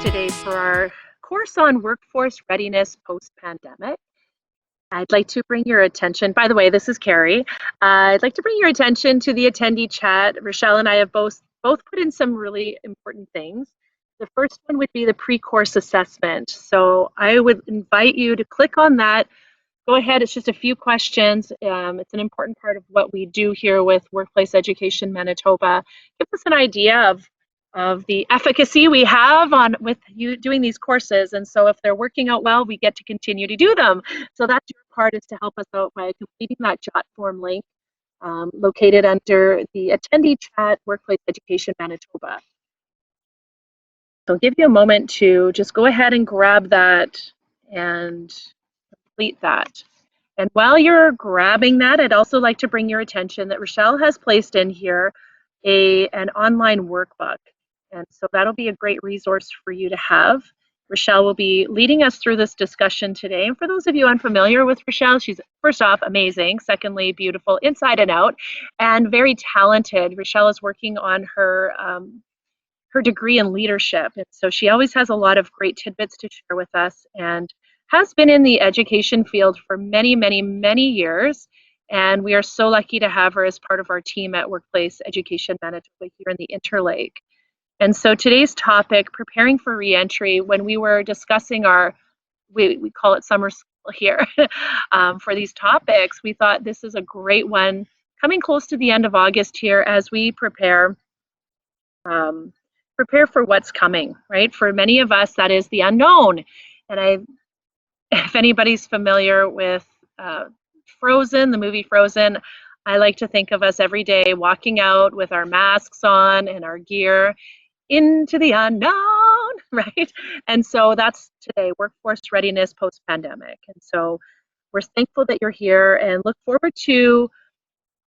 today for our course on workforce readiness post-pandemic. I'd like to bring your attention, by the way, this is Carrie. I'd like to bring your attention to the attendee chat. Rochelle and I have both put in some really important things. The first one would be the pre-course assessment. So I would invite you to click on that. Go ahead, it's just a few questions. It's an important part of what we do here with Workplace Education Manitoba. Give us an idea of the efficacy we have with you doing these courses. And so if they're working out well, we get to continue to do them. So that's your part, is to help us out by completing that jot form link located under the attendee chat, Workplace Education Manitoba. So I'll give you a moment to just go ahead and grab that and complete that. And while you're grabbing that, I'd also like to bring your attention that Rochelle has placed in here an online workbook. And so that'll be a great resource for you to have. Rochelle will be leading us through this discussion today. And for those of you unfamiliar with Rochelle, she's first off amazing, secondly beautiful inside and out, and very talented. Rochelle is working on her degree in leadership. And so she always has a lot of great tidbits to share with us, and has been in the education field for many, many, many years. And we are so lucky to have her as part of our team at Workplace Education Manitoba here in the Interlake. And so today's topic, preparing for reentry, when we were discussing we call it summer school here, for these topics, we thought this is a great one coming close to the end of August here as we prepare for what's coming, right? For many of us, that is the unknown. And if anybody's familiar with Frozen, the movie Frozen, I like to think of us every day walking out with our masks on and our gear into the unknown, right? And so that's today, workforce readiness post-pandemic. And so we're thankful that you're here and look forward to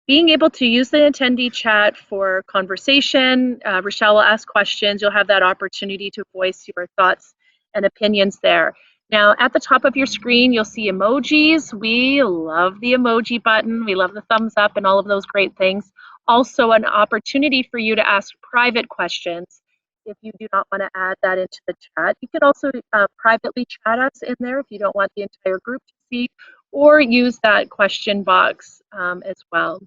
being able to use the attendee chat for conversation. Rochelle will ask questions. You'll have that opportunity to voice your thoughts and opinions there. Now, at the top of your screen, you'll see emojis. We love the emoji button. We love the thumbs up and all of those great things. Also, an opportunity for you to ask private questions if you do not want to add that into the chat. You can also privately chat us in there if you don't want the entire group to see, or use that question box as well.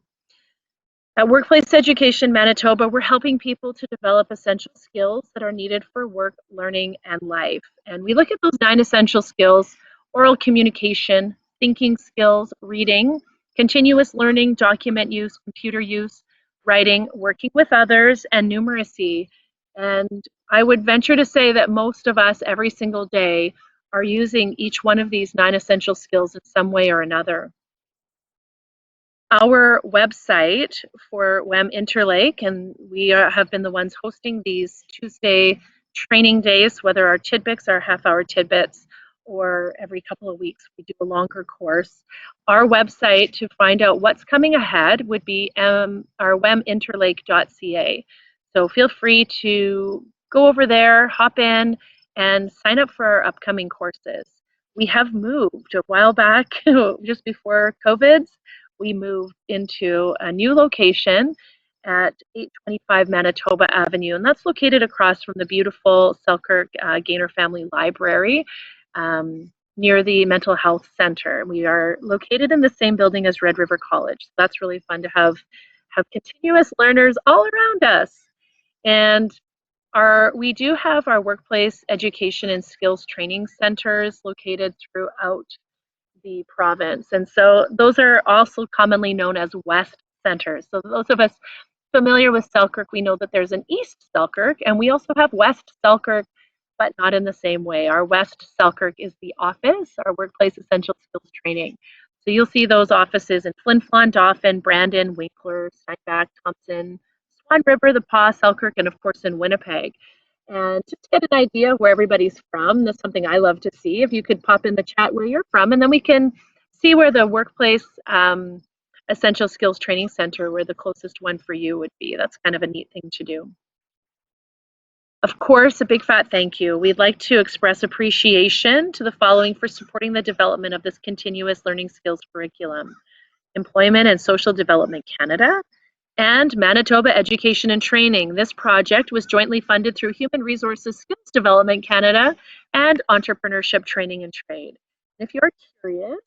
At Workplace Education Manitoba, we're helping people to develop essential skills that are needed for work, learning, and life. And we look at those 9 essential skills: oral communication, thinking skills, reading, continuous learning, document use, computer use, writing, working with others, and numeracy. And I would venture to say that most of us every single day are using each one of these 9 essential skills in some way or another. Our website for WEM Interlake, and we have been the ones hosting these Tuesday training days, whether our tidbits are half-hour tidbits or every couple of weeks we do a longer course. Our website to find out what's coming ahead would be our weminterlake.ca. So feel free to go over there, hop in, and sign up for our upcoming courses. We have moved a while back, just before COVID. We moved into a new location at 825 Manitoba Avenue, and that's located across from the beautiful Selkirk Gaynor Family Library near the Mental Health Center. We are located in the same building as Red River College. So that's really fun to have continuous learners all around us. And we do have our workplace education and skills training centers located throughout the province. And so those are also commonly known as West Centers. So those of us familiar with Selkirk, we know that there's an East Selkirk, and we also have West Selkirk, but not in the same way. Our West Selkirk is the office, our Workplace Essential Skills Training. So you'll see those offices in Flin Flon, Dauphin, Brandon, Winkler, Steinbach, Thompson, Swan River, The Pas, Selkirk, and of course in Winnipeg. And just to get an idea of where everybody's from, that's something I love to see. If you could pop in the chat where you're from, and then we can see where the Workplace Essential Skills Training Center, where the closest one for you would be. That's kind of a neat thing to do. Of course, a big fat thank you. We'd like to express appreciation to the following for supporting the development of this continuous learning skills curriculum: Employment and Social Development Canada, and Manitoba Education and Training. This project was jointly funded through Human Resources Skills Development Canada and Entrepreneurship Training and Trade. If you're curious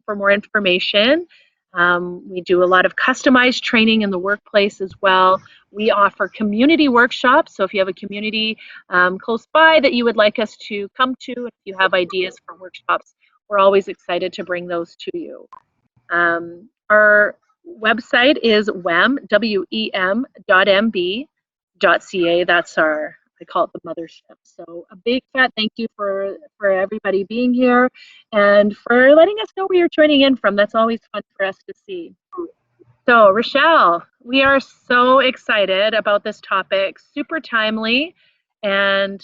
for more information, we do a lot of customized training in the workplace as well. We offer community workshops, so if you have a community close by that you would like us to come to, if you have ideas for workshops, we're always excited to bring those to you. Our website is wem.mb.ca. That's our, I call it the mothership. So a big fat thank you for everybody being here and for letting us know where you're joining in from. That's always fun for us to see. So Rochelle, we are so excited about this topic, super timely, and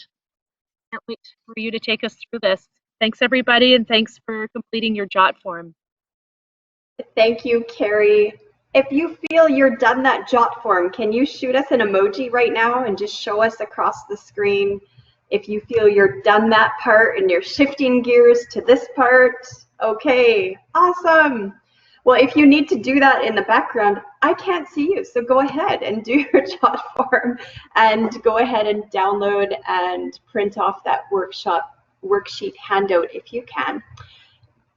can't wait for you to take us through this. Thanks everybody, and thanks for completing your JOT form. Thank you, Carrie. If you feel you're done that JOT form, can you shoot us an emoji right now and just show us across the screen if you feel you're done that part and you're shifting gears to this part? Okay, awesome. Well, if you need to do that in the background, I can't see you, so go ahead and do your JOT form and go ahead and download and print off that worksheet handout if you can.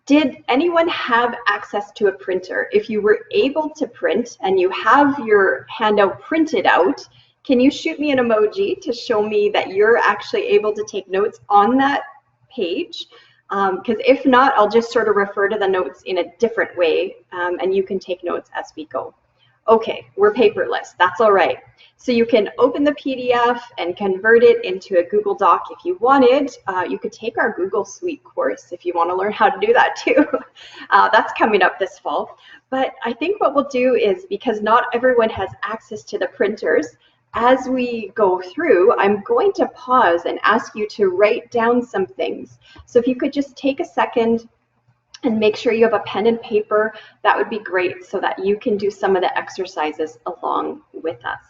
Did anyone have access to a printer? If you were able to print and you have your handout printed out, can you shoot me an emoji to show me that you're actually able to take notes on that page? Because if not, I'll just sort of refer to the notes in a different way and you can take notes as we go. Okay, we're paperless, that's all right. So you can open the PDF and convert it into a Google Doc if you wanted. You could take our Google Suite course if you want to learn how to do that too. That's coming up this fall. But I think what we'll do is, because not everyone has access to the printers, as we go through, I'm going to pause and ask you to write down some things. So if you could just take a second and make sure you have a pen and paper, that would be great so that you can do some of the exercises along with us.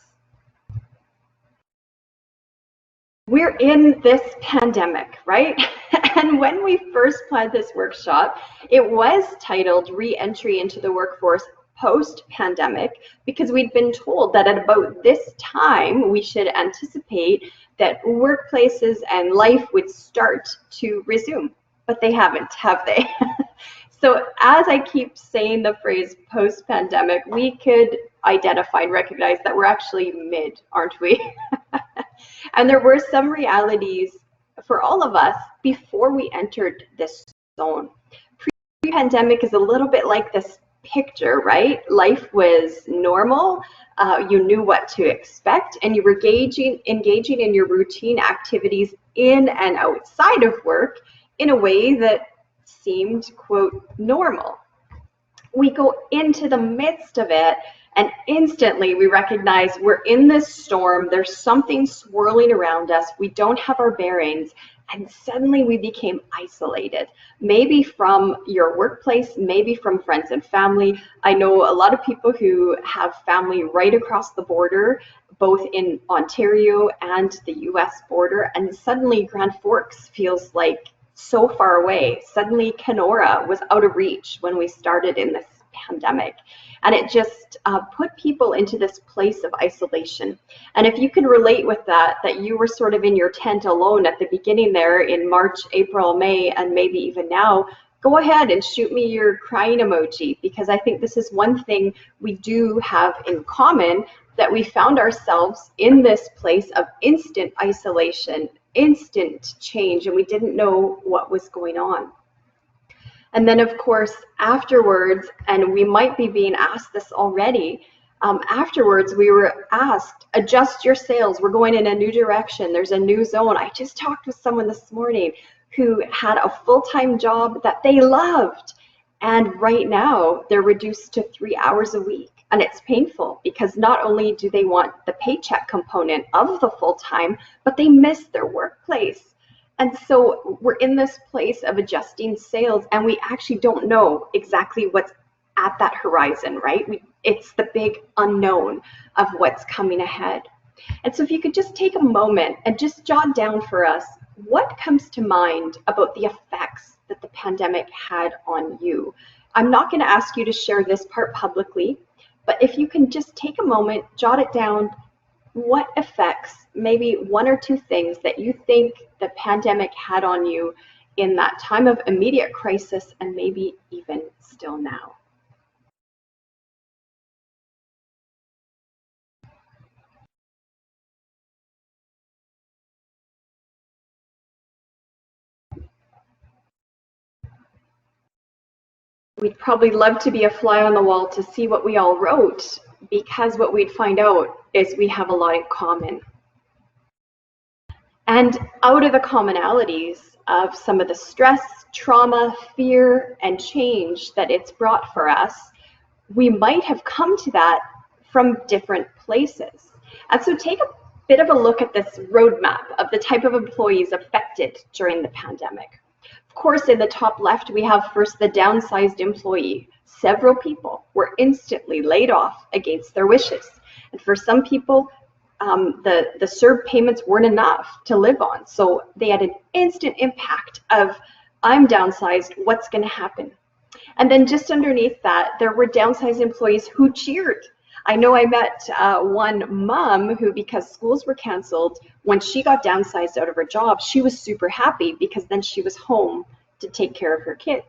We're in this pandemic, right? And when we first planned this workshop, it was titled Re-Entry into the Workforce Post-Pandemic, because we'd been told that at about this time, we should anticipate that workplaces and life would start to resume, but they haven't, have they? So as I keep saying the phrase post-pandemic, we could identify and recognize that we're actually mid, aren't we? And there were some realities for all of us before we entered this zone. Pre-pandemic is a little bit like this picture, right? Life was normal, you knew what to expect, and you were engaging in your routine activities in and outside of work in a way that seemed, quote, normal. We go into the midst of it and instantly we recognize we're in this storm, there's something swirling around us, we don't have our bearings, and suddenly we became isolated, maybe from your workplace, maybe from friends and family. I know a lot of people who have family right across the border, both in Ontario and the US border, and suddenly Grand Forks feels like so far away. Suddenly Kenora was out of reach when we started in this pandemic. And it just put people into this place of isolation. And if you can relate with that you were sort of in your tent alone at the beginning there in March, April, May, and maybe even now, go ahead and shoot me your crying emoji, because I think this is one thing we do have in common, that we found ourselves in this place of instant isolation, instant change, and we didn't know what was going on. And then, of course, afterwards, and we might be being asked this already, afterwards we were asked, adjust your sails, we're going in a new direction, there's a new zone. I just talked with someone this morning who had a full-time job that they loved, and right now they're reduced to 3 hours a week. And it's painful because not only do they want the paycheck component of the full-time, but they miss their workplace. And so we're in this place of adjusting sails, and we actually don't know exactly what's at that horizon, right? It's the big unknown of what's coming ahead. And so if you could just take a moment and just jot down for us, what comes to mind about the effects that the pandemic had on you? I'm not going to ask you to share this part publicly, But if you can just take a moment, jot it down, what effects, maybe one or two things that you think the pandemic had on you in that time of immediate crisis and maybe even still now. We'd probably love to be a fly on the wall to see what we all wrote, because what we'd find out is we have a lot in common. And out of the commonalities of some of the stress, trauma, fear, and change that it's brought for us, we might have come to that from different places. And so take a bit of a look at this roadmap of the type of employees affected during the pandemic. Of course, in the top left, we have first the downsized employee. Several people were instantly laid off against their wishes. And for some people, the CERB payments weren't enough to live on. So they had an instant impact of, I'm downsized, what's going to happen? And then just underneath that, there were downsized employees who cheered. I know I met one mom who, because schools were canceled, when she got downsized out of her job, she was super happy because then she was home to take care of her kids.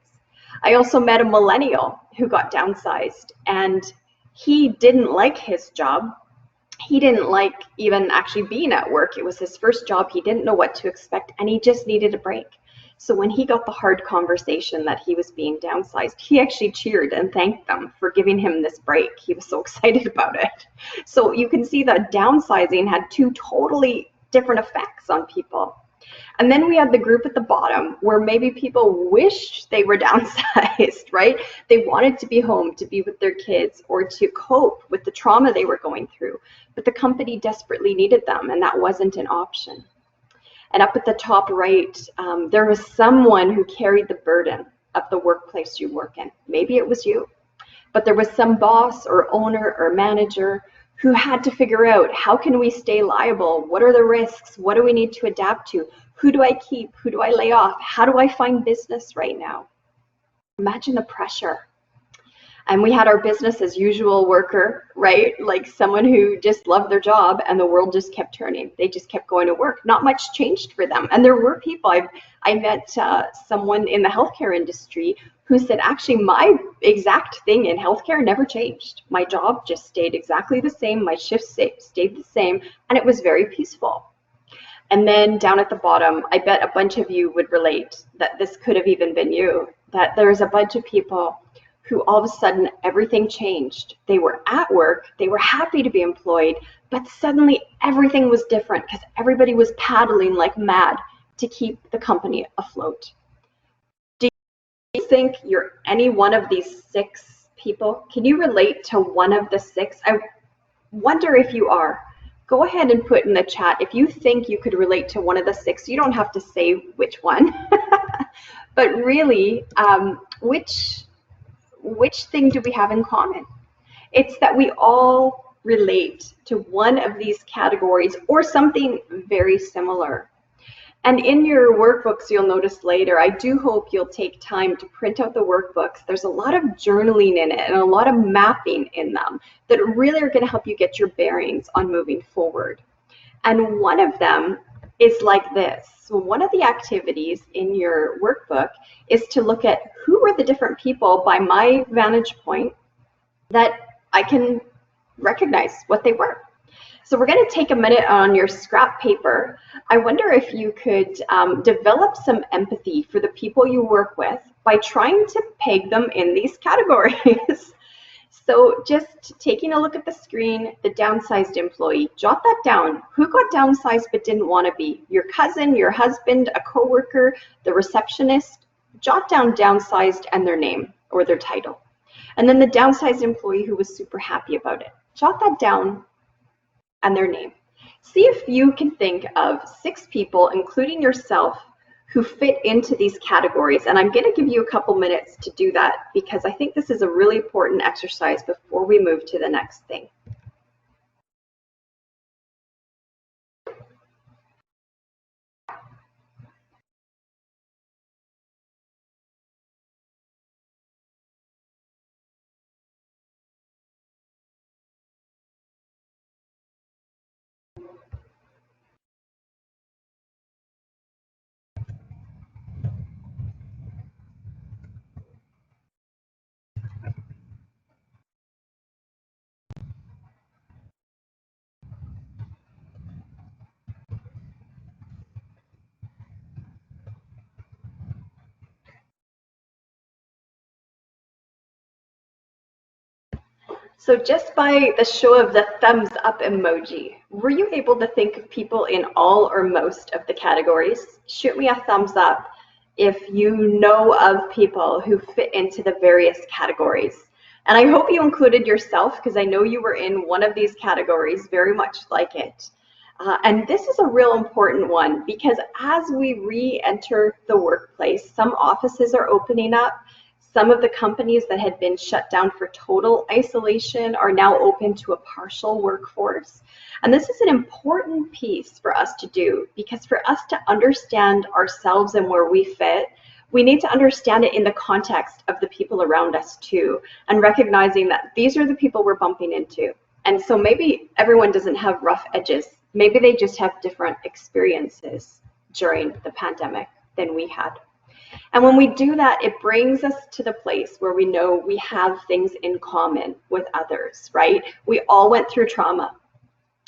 I also met a millennial who got downsized, and he didn't like his job. He didn't like even actually being at work. It was his first job. He didn't know what to expect, and he just needed a break. So when he got the hard conversation that he was being downsized, he actually cheered and thanked them for giving him this break. He was so excited about it. So you can see that downsizing had two totally different effects on people. And then we had the group at the bottom where maybe people wished they were downsized, right? They wanted to be home to be with their kids or to cope with the trauma they were going through, but the company desperately needed them, and that wasn't an option. And up at the top right, there was someone who carried the burden of the workplace you work in. Maybe it was you, but there was some boss or owner or manager who had to figure out, how can we stay liable? What are the risks? What do we need to adapt to? Who do I keep? Who do I lay off? How do I find business right now? Imagine the pressure. And we had our business as usual worker, right? Like someone who just loved their job and the world just kept turning. They just kept going to work. Not much changed for them. And there were people, I met someone in the healthcare industry who said, actually, my exact thing in healthcare never changed. My job just stayed exactly the same. My shifts stayed the same. And it was very peaceful. And then down at the bottom, I bet a bunch of you would relate that this could have even been you, that there's a bunch of people who all of a sudden everything changed. They were at work, they were happy to be employed, but suddenly everything was different because everybody was paddling like mad to keep the company afloat. Do you think you're any one of these 6 people? Can you relate to one of the 6? I wonder if you are. Go ahead and put in the chat if you think you could relate to one of the 6. You don't have to say which one, but really, which thing do we have in common? It's that we all relate to one of these categories or something very similar. And in your workbooks, you'll notice later, I do hope you'll take time to print out the workbooks. There's a lot of journaling in it and a lot of mapping in them that really are going to help you get your bearings on moving forward. And one of them is like this. So one of the activities in your workbook is to look at who were the different people by my vantage point that I can recognize what they were. So we're going to take a minute on your scrap paper. I wonder if you could develop some empathy for the people you work with by trying to peg them in these categories. So just taking a look at the screen, the downsized employee, jot that down. Who got downsized but didn't want to be? Your cousin, your husband, a coworker, the receptionist. Jot down downsized and their name or their title. And then the downsized employee who was super happy about it. Jot that down and their name. See if you can think of 6 people, including yourself, who fit into these categories. And I'm going to give you a couple minutes to do that because I think this is a really important exercise before we move to the next thing. So just by the show of the thumbs up emoji, were you able to think of people in all or most of the categories? Shoot me a thumbs up if you know of people who fit into the various categories. And I hope you included yourself, because I know you were in one of these categories, very much like it. And this is a real important one, because as we re-enter the workplace, some offices are opening up. Some of the companies that had been shut down for total isolation are now open to a partial workforce. And this is an important piece for us to do, because for us to understand ourselves and where we fit, we need to understand it in the context of the people around us too, and recognizing that these are the people we're bumping into. And so maybe everyone doesn't have rough edges. Maybe they just have different experiences during the pandemic than we had. And when we do that, it brings us to the place where we know we have things in common with others, right? We all went through trauma.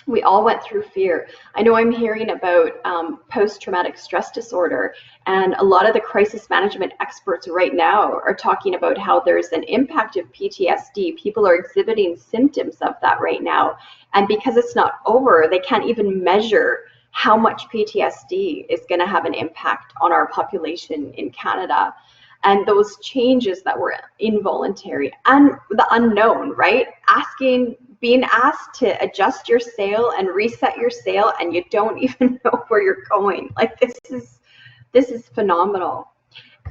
We all went through fear. I know I'm hearing about post-traumatic stress disorder, and a lot of the crisis management experts right now are talking about how there's an impact of PTSD. People are exhibiting symptoms of that right now. And because it's not over, they can't even measure how much PTSD is going to have an impact on our population in Canada. And those changes that were involuntary and the unknown, right? Being asked to adjust your sail and reset your sail, and you don't even know where you're going. Like, this is phenomenal.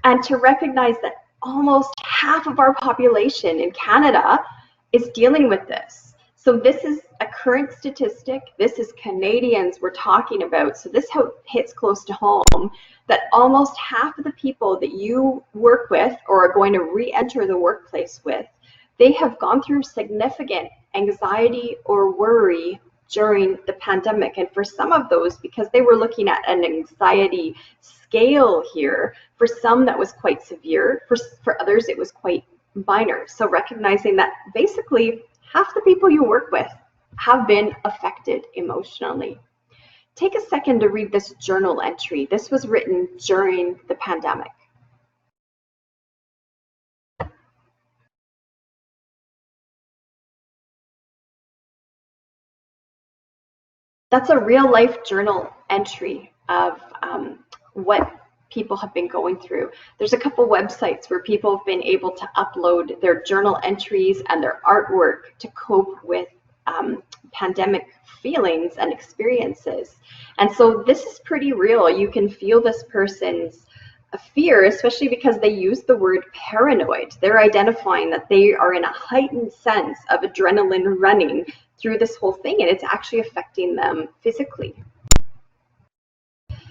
And to recognize that almost half of our population in Canada is dealing with this. So this is a current statistic. This is Canadians we're talking about. So this hits close to home, that almost half of the people that you work with or are going to re-enter the workplace with, they have gone through significant anxiety or worry during the pandemic. And for some of those, because they were looking at an anxiety scale here, for some that was quite severe, for others it was quite minor. So recognizing that basically half the people you work with have been affected emotionally. Take a second to read this journal entry. This was written during the pandemic. That's a real life journal entry of what people have been going through. There's a couple websites where people have been able to upload their journal entries and their artwork to cope with pandemic feelings and experiences. And so this is pretty real. You can feel this person's fear, especially because they use the word paranoid. They're identifying that they are in a heightened sense of adrenaline running through this whole thing, and it's actually affecting them physically.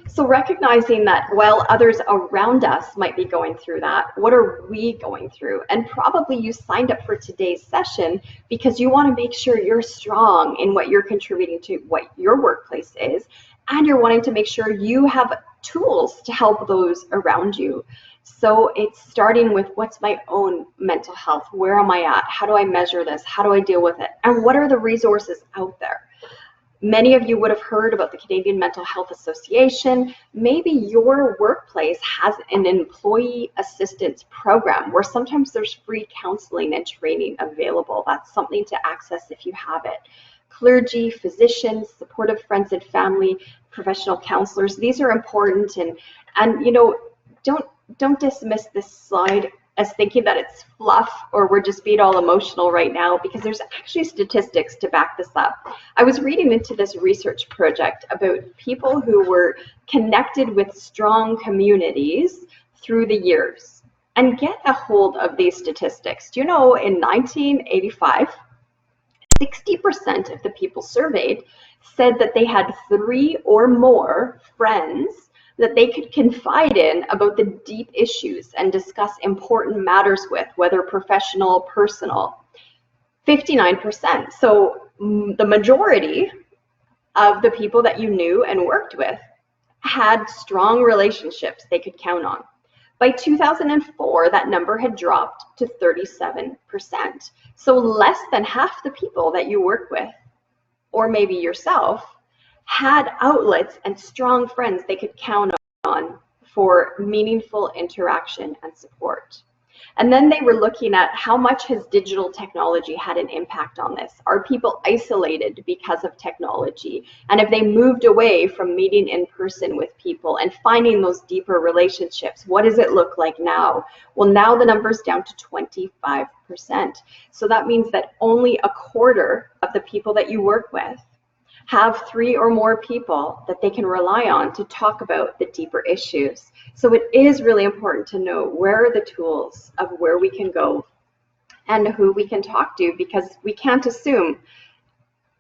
So recognizing that while others around us might be going through that, what are we going through? And probably you signed up for today's session because you want to make sure you're strong in what you're contributing to what your workplace is, and you're wanting to make sure you have tools to help those around you. So it's starting with, what's my own mental health? Where am I at? How do I measure this? How do I deal with it? And what are the resources out there? Many of you would have heard about the Canadian Mental Health Association. Maybe your workplace has an employee assistance program where sometimes there's free counseling and training available. That's something to access if you have it. Clergy, physicians, supportive friends and family, professional counselors, these are important. And you know, don't dismiss this slide as thinking that it's fluff or we're just being all emotional right now, because there's actually statistics to back this up. I was reading into this research project about people who were connected with strong communities through the years. And get a hold of these statistics. Do you know, in 1985, 60% of the people surveyed said that they had 3 or more friends that they could confide in about the deep issues and discuss important matters with, whether professional, personal. 59%. So the majority of the people that you knew and worked with had strong relationships they could count on. By 2004, that number had dropped to 37%. So less than half the people that you work with, or maybe yourself, had outlets and strong friends they could count on for meaningful interaction and support. And then they were looking at how much has digital technology had an impact on this? Are people isolated because of technology? And if they moved away from meeting in person with people and finding those deeper relationships, what does it look like now? Well, now the number's down to 25%. So that means that only a quarter of the people that you work with have 3 or more people that they can rely on to talk about the deeper issues. So it is really important to know where are the tools of where we can go and who we can talk to, because we can't assume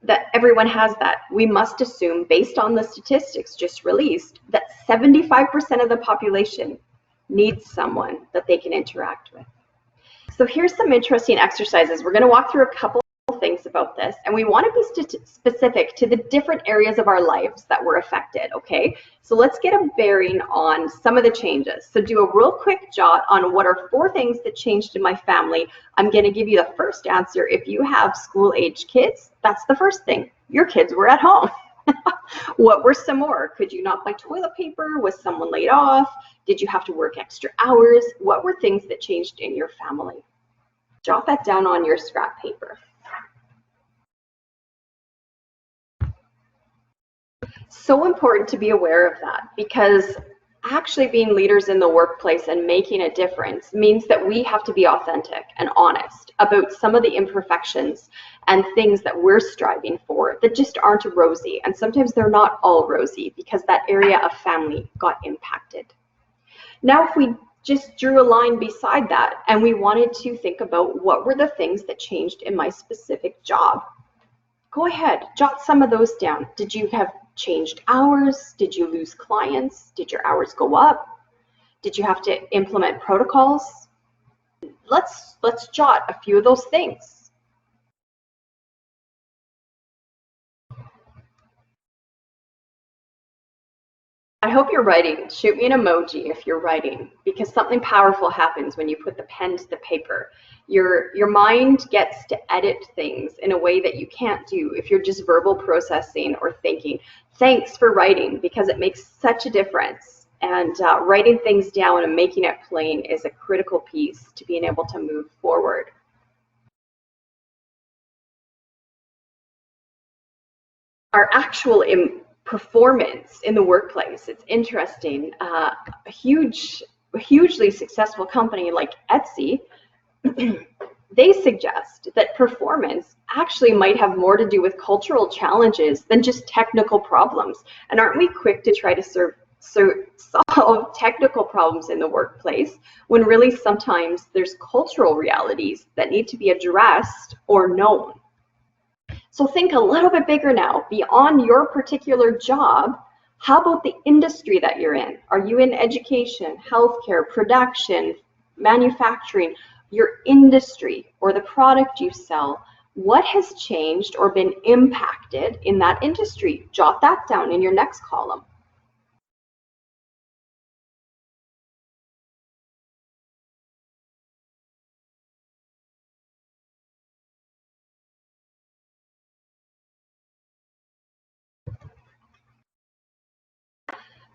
that everyone has that. We must assume, based on the statistics just released, that 75% of the population needs someone that they can interact with. So here's some interesting exercises. We're going to walk through a couple things about this, and we want to be specific to the different areas of our lives that were affected. Okay, so let's get a bearing on some of the changes. So do a real quick jot on what are 4 things that changed in my family. I'm going to give you the first answer. If you have school-age kids, that's the first thing. Your kids were at home. What were some more? Could you not buy toilet paper? Was someone laid off? Did you have to work extra hours? What were things that changed in your family? Jot that down on your scrap paper. So important to be aware of that, because actually being leaders in the workplace and making a difference means that we have to be authentic and honest about some of the imperfections and things that we're striving for that just aren't rosy. And sometimes they're not all rosy because that area of family got impacted. Now, if we just drew a line beside that and we wanted to think about what were the things that changed in my specific job, go ahead, jot some of those down. Did you have changed hours? Did you lose clients? Did your hours go up? Did you have to implement protocols? Let's jot a few of those things. I hope you're writing. Shoot me an emoji if you're writing, because something powerful happens when you put the pen to the paper. Your mind gets to edit things in a way that you can't do if you're just verbal processing or thinking. Thanks for writing, because it makes such a difference. And writing things down and making it plain is a critical piece to being able to move forward. Our actual performance in the workplace, it's interesting. A hugely successful company like Etsy, they suggest that performance actually might have more to do with cultural challenges than just technical problems. And aren't we quick to try to solve technical problems in the workplace when really sometimes there's cultural realities that need to be addressed or known? So think a little bit bigger now, beyond your particular job. How about the industry that you're in? Are you in education, healthcare, production, manufacturing? Your industry or the product you sell, what has changed or been impacted in that industry? Jot that down in your next column.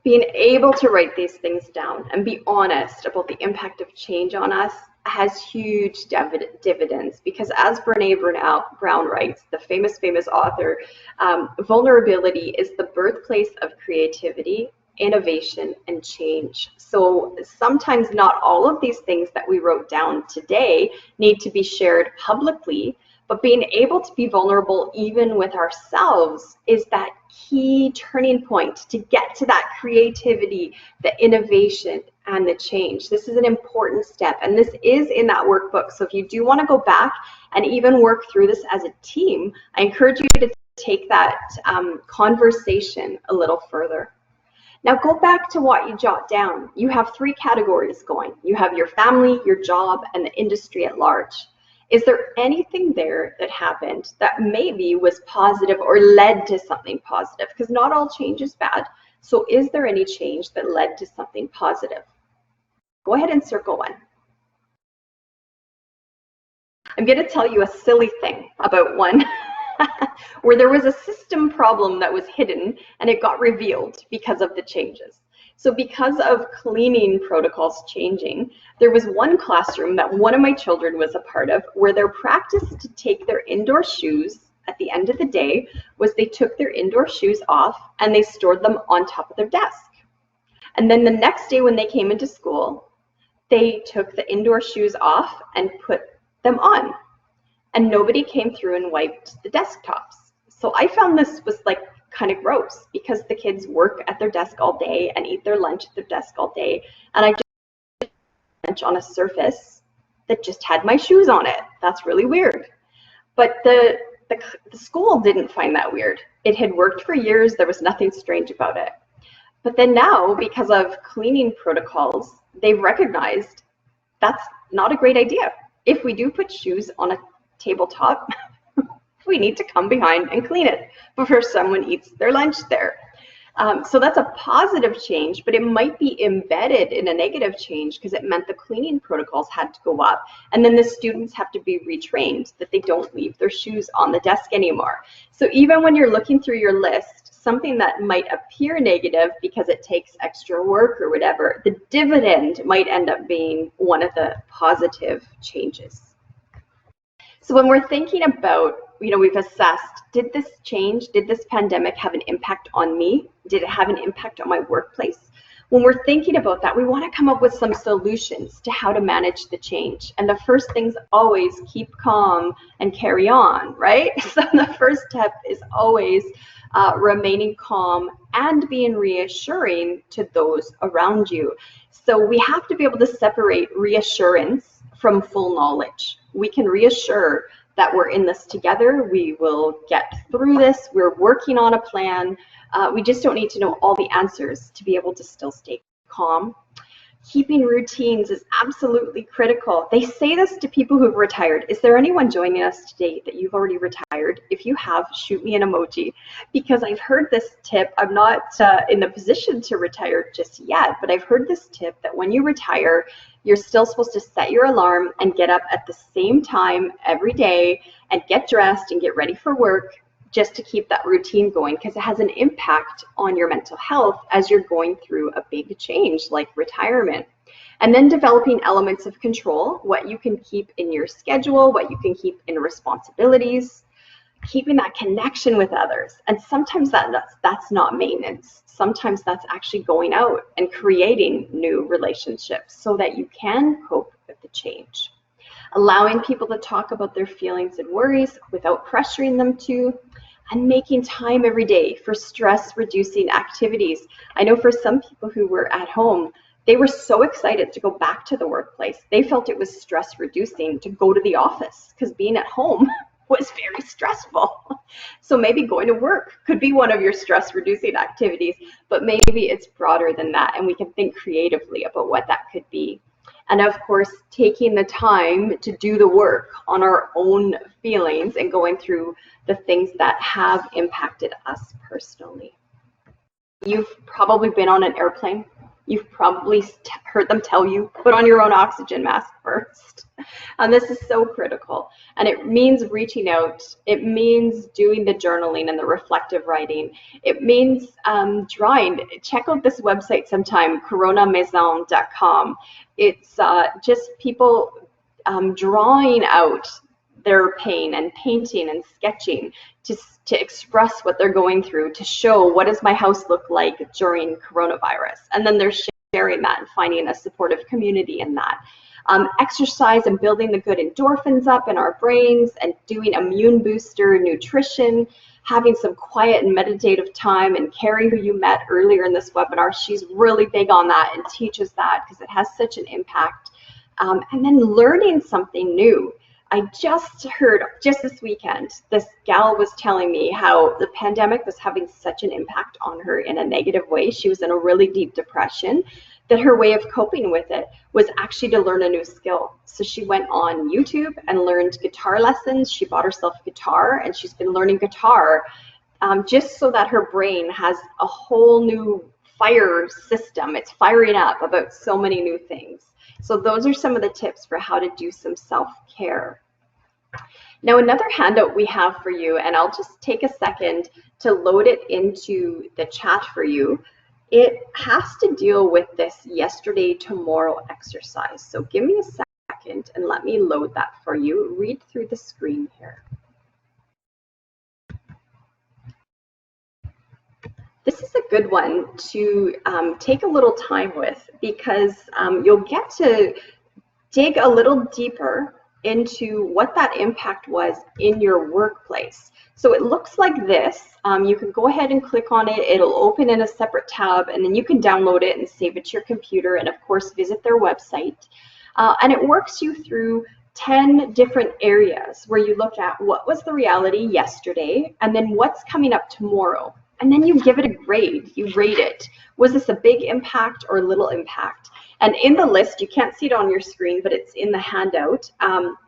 Being able to write these things down and be honest about the impact of change on us has huge dividends, because as Brene Brown writes, the famous author, vulnerability is the birthplace of creativity, innovation, and change. So sometimes not all of these things that we wrote down today need to be shared publicly, but being able to be vulnerable even with ourselves is that key turning point to get to that creativity, the innovation, and the change. This is an important step, and this is in that workbook. So if you do want to go back and even work through this as a team, I encourage you to take that conversation a little further. Now go back to what you jot down. You have 3 categories going. You have your family, your job, and the industry at large. Is there anything there that happened that maybe was positive or led to something positive? Because not all change is bad. So is there any change that led to something positive? Go ahead and circle one. I'm going to tell you a silly thing about one where there was a system problem that was hidden and it got revealed because of the changes. So because of cleaning protocols changing, there was one classroom that one of my children was a part of where their practice to take their indoor shoes at the end of the day was they took their indoor shoes off and they stored them on top of their desk. And then the next day when they came into school, they took the indoor shoes off and put them on. And nobody came through and wiped the desktops. So I found this was like kind of gross because the kids work at their desk all day and eat their lunch at their desk all day. And I just lunch on a surface that just had my shoes on it. That's really weird. But the school didn't find that weird. It had worked for years. There was nothing strange about it. But then now, because of cleaning protocols, they've recognized that's not a great idea. If we do put shoes on a tabletop, we need to come behind and clean it before someone eats their lunch there. So that's a positive change, but it might be embedded in a negative change because it meant the cleaning protocols had to go up. And then the students have to be retrained that they don't leave their shoes on the desk anymore. So even when you're looking through your list, something that might appear negative because it takes extra work or whatever, the dividend might end up being one of the positive changes. So when we're thinking about, we've assessed, did this change, did this pandemic have an impact on me? Did it have an impact on my workplace? When we're thinking about that, we want to come up with some solutions to how to manage the change. And the first thing's always keep calm and carry on, right? So the first step is always remaining calm and being reassuring to those around you. So we have to be able to separate reassurance from full knowledge. We can reassure that we're in this together, we will get through this, we're working on a plan. We just don't need to know all the answers to be able to still stay calm. Keeping routines is absolutely critical. They say this to people who've retired. Is there anyone joining us today that you've already retired? If you have, shoot me an emoji, because I've heard this tip. I'm not in the position to retire just yet, but I've heard this tip that when you retire, you're still supposed to set your alarm and get up at the same time every day and get dressed and get ready for work, just to keep that routine going, because it has an impact on your mental health as you're going through a big change like retirement. And then developing elements of control, what you can keep in your schedule, what you can keep in responsibilities, keeping that connection with others. And sometimes that's not maintenance. Sometimes that's actually going out and creating new relationships so that you can cope with the change. Allowing people to talk about their feelings and worries without pressuring them to, and making time every day for stress-reducing activities. I know for some people who were at home, they were so excited to go back to the workplace. They felt it was stress-reducing to go to the office because being at home was very stressful. So maybe going to work could be one of your stress-reducing activities, but maybe it's broader than that, and we can think creatively about what that could be. And of course, taking the time to do the work on our own feelings and going through the things that have impacted us personally. You've probably been on an airplane. You've probably heard them tell you, put on your own oxygen mask first. And this is so critical. And it means reaching out. It means doing the journaling and the reflective writing. It means drawing. Check out this website sometime, coronamaison.com. It's just people drawing out their pain and painting and sketching to express what they're going through, to show what does my house look like during coronavirus. And then they're sharing that and finding a supportive community in that. Exercise and building the good endorphins up in our brains and doing immune booster nutrition, having some quiet and meditative time. And Carrie, who you met earlier in this webinar, she's really big on that and teaches that because it has such an impact. And then learning something new. I just heard, just this weekend, this gal was telling me how the pandemic was having such an impact on her in a negative way. She was in a really deep depression, that her way of coping with it was actually to learn a new skill. So she went on YouTube and learned guitar lessons. She bought herself a guitar and she's been learning guitar just so that her brain has a whole new fire system. It's firing up about so many new things. So those are some of the tips for how to do some self-care. Now, another handout we have for you, and I'll just take a second to load it into the chat for you, it has to deal with this yesterday, tomorrow exercise. So give me a second and let me load that for you. Read through the screen here. This is a good one to take a little time with, because you'll get to dig a little deeper into what that impact was in your workplace. So it looks like this. You can go ahead and click on it. It'll open in a separate tab, and then you can download it and save it to your computer, and of course visit their website. And it works you through 10 different areas where you look at what was the reality yesterday, and then what's coming up tomorrow. And then you give it a grade. You rate it. Was this a big impact or a little impact? And in the list, you can't see it on your screen, but it's in the handout.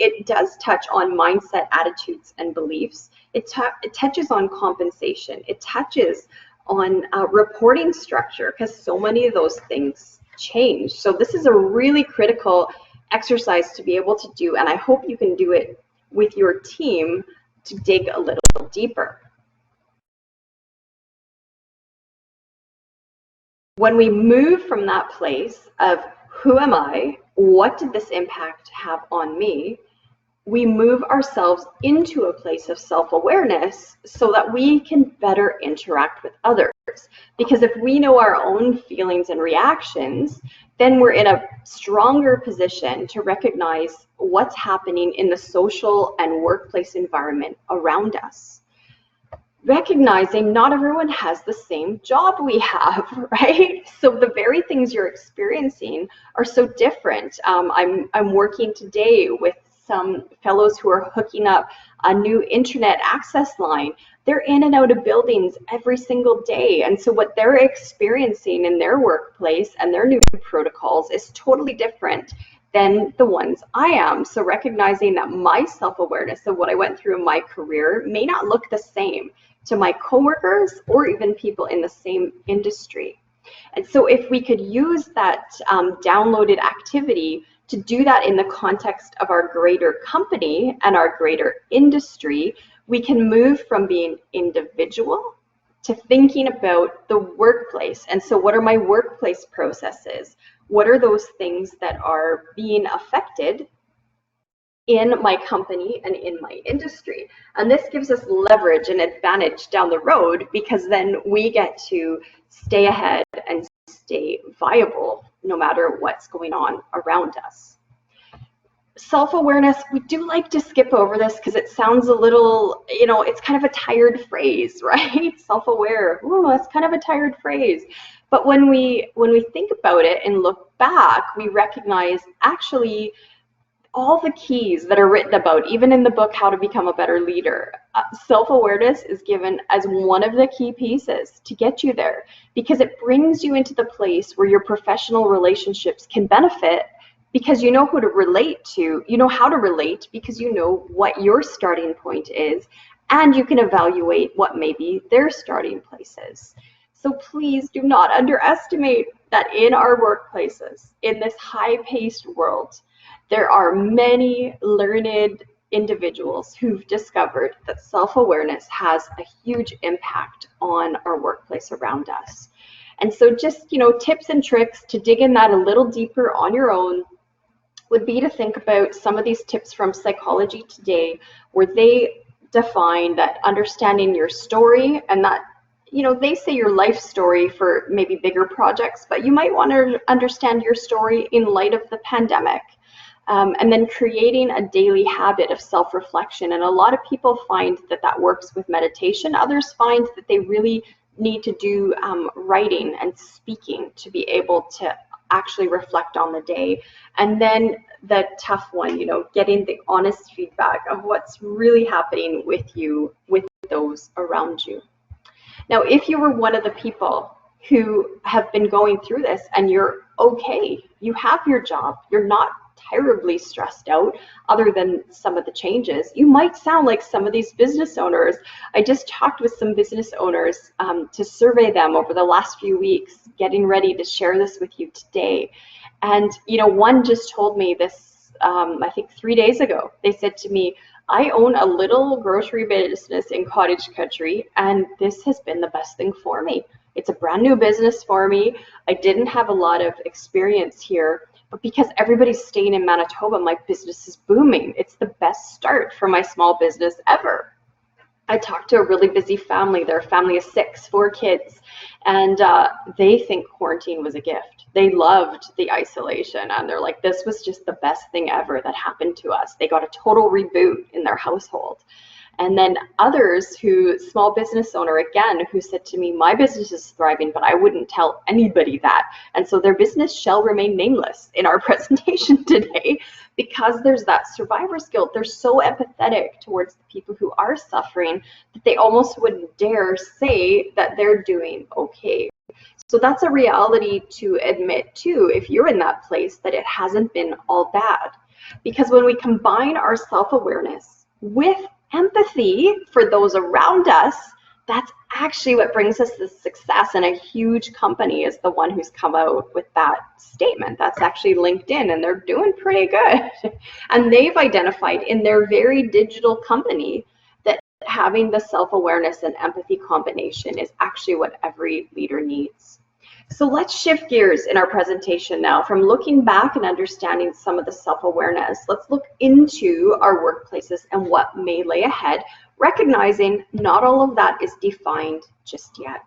It does touch on mindset, attitudes, and beliefs. It touches on compensation. It touches on reporting structure, because so many of those things change. So this is a really critical exercise to be able to do, and I hope you can do it with your team to dig a little deeper. When we move from that place of who am I, what did this impact have on me, we move ourselves into a place of self-awareness so that we can better interact with others. Because if we know our own feelings and reactions, then we're in a stronger position to recognize what's happening in the social and workplace environment around us. Recognizing not everyone has the same job we have, right? So the very things you're experiencing are so different. I'm working today with some fellows who are hooking up a new internet access line. They're in and out of buildings every single day. And so what they're experiencing in their workplace and their new protocols is totally different than the ones I am. So recognizing that my self-awareness of what I went through in my career may not look the same to my coworkers or even people in the same industry. And so if we could use that downloaded activity to do that in the context of our greater company and our greater industry, we can move from being individual to thinking about the workplace. And so what are my workplace processes? What are those things that are being affected in my company and in my industry? And this gives us leverage and advantage down the road, because then we get to stay ahead and stay viable no matter what's going on around us. Self-awareness, we do like to skip over this because it sounds a little, it's kind of a tired phrase, right? Self-aware, ooh, that's kind of a tired phrase. But when we think about it and look back, we recognize actually all the keys that are written about, even in the book, How to Become a Better Leader, self-awareness is given as one of the key pieces to get you there, because it brings you into the place where your professional relationships can benefit, because you know who to relate to, you know how to relate because you know what your starting point is, and you can evaluate what maybe their starting place is. So please do not underestimate that in our workplaces, in this high-paced world, there are many learned individuals who've discovered that self-awareness has a huge impact on our workplace around us. And so just, tips and tricks to dig in that a little deeper on your own would be to think about some of these tips from Psychology Today, where they define that understanding your story, and that, they say your life story for maybe bigger projects, but you might want to understand your story in light of the pandemic. And then creating a daily habit of self-reflection. And a lot of people find that works with meditation. Others find that they really need to do writing and speaking to be able to actually reflect on the day. And then the tough one, getting the honest feedback of what's really happening with you, with those around you. Now, if you were one of the people who have been going through this and you're okay, you have your job, you're not terribly stressed out other than some of the changes, you might sound like some of these business owners. I just talked with some business owners to survey them over the last few weeks, getting ready to share this with you today. And one just told me this, I think 3 days ago. They said to me, I own a little grocery business in cottage country, and this has been the best thing for me. It's a brand new business for me. I didn't have a lot of experience here, but because everybody's staying in Manitoba, my business is booming. It's the best start for my small business ever. I talked to a really busy family. They're a family of 6, 4 kids, and they think quarantine was a gift. They loved the isolation, and they're like, this was just the best thing ever that happened to us. They got a total reboot in their household. And then others who, small business owner again, who said to me, my business is thriving, but I wouldn't tell anybody that. And so their business shall remain nameless in our presentation today, because there's that survivor's guilt. They're so empathetic towards the people who are suffering that they almost wouldn't dare say that they're doing okay. So that's a reality to admit too, if you're in that place, that it hasn't been all bad. Because when we combine our self-awareness with empathy for those around us, that's actually what brings us the success. And a huge company is the one who's come out with that statement. That's actually LinkedIn, and they're doing pretty good. And they've identified in their very digital company that having the self-awareness and empathy combination is actually what every leader needs. So let's shift gears in our presentation now from looking back and understanding some of the self-awareness. Let's look into our workplaces and what may lay ahead, recognizing not all of that is defined just yet.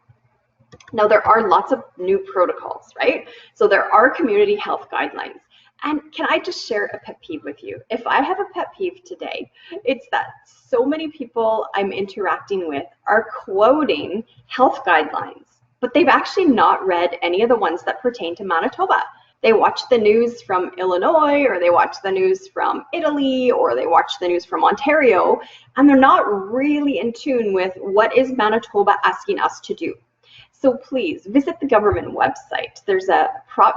Now, there are lots of new protocols, right? So there are community health guidelines. And can I just share a pet peeve with you? If I have a pet peeve today, it's that so many people I'm interacting with are quoting health guidelines, but they've actually not read any of the ones that pertain to Manitoba. They watch the news from Illinois, or they watch the news from Italy, or they watch the news from Ontario, and they're not really in tune with what is Manitoba asking us to do. So please visit the government website. There's